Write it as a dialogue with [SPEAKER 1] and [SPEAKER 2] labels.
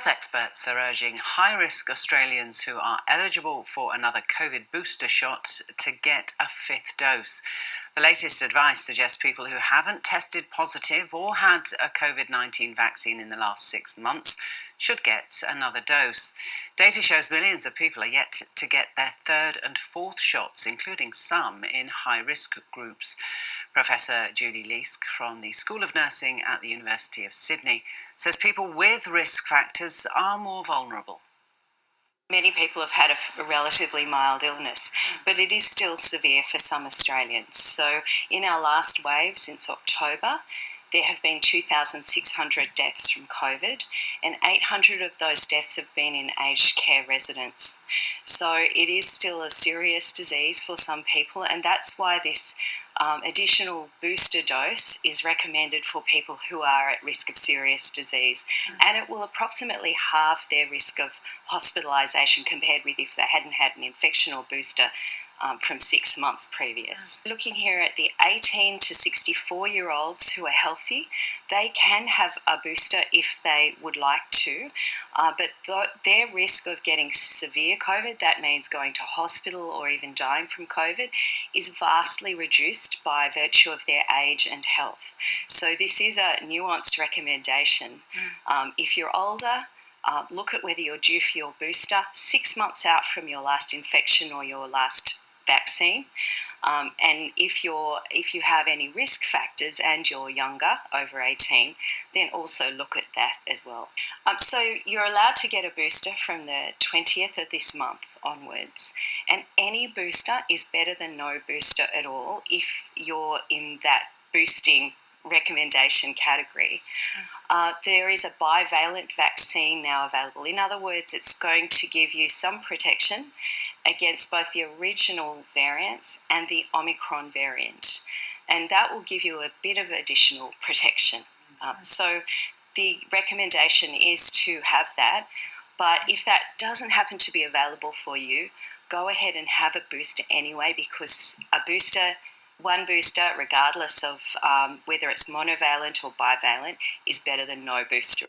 [SPEAKER 1] Health experts are urging high-risk Australians who are eligible for another COVID booster shot to get a fifth dose. The latest advice suggests people who haven't tested positive or had a COVID-19 vaccine in the last 6 months should get another dose. Data shows millions of people are yet to get their third and fourth shots, including some in high-risk groups. Professor Julie Leask from the School of Nursing at the University of Sydney says people with risk factors are more vulnerable.
[SPEAKER 2] Many people have had a relatively mild illness, but it is still severe for some Australians. So in our last wave since October, there have been 2,600 deaths from COVID, and 800 of those deaths have been in aged care residents. So it is still a serious disease for some people, and that's why this additional booster dose is recommended for people who are at risk of serious disease, and it will approximately halve their risk of hospitalisation compared with if they hadn't had an infection or booster from 6 months previous. Looking here at the 18 to 64-year-olds who are healthy, they can have a booster if they would like to, but their risk of getting severe COVID, that means going to hospital or even dying from COVID, is vastly reduced by virtue of their age and health. So this is a nuanced recommendation. If you're older, look at whether you're due for your booster 6 months out from your last infection or your last vaccine, and if you have any risk factors and you're younger, over 18, then also look at that as well. So you're allowed to get a booster from the 20th of this month onwards, and any booster is better than no booster at all if you're in that boosting recommendation category. There is a bivalent vaccine now available. In other words, it's going to give you some protection against both the original variants and the Omicron variant, and that will give you a bit of additional protection. So the recommendation is to have that, but if that doesn't happen to be available for you, go ahead and have a booster anyway, because one booster, regardless of whether it's monovalent or bivalent, is better than no booster.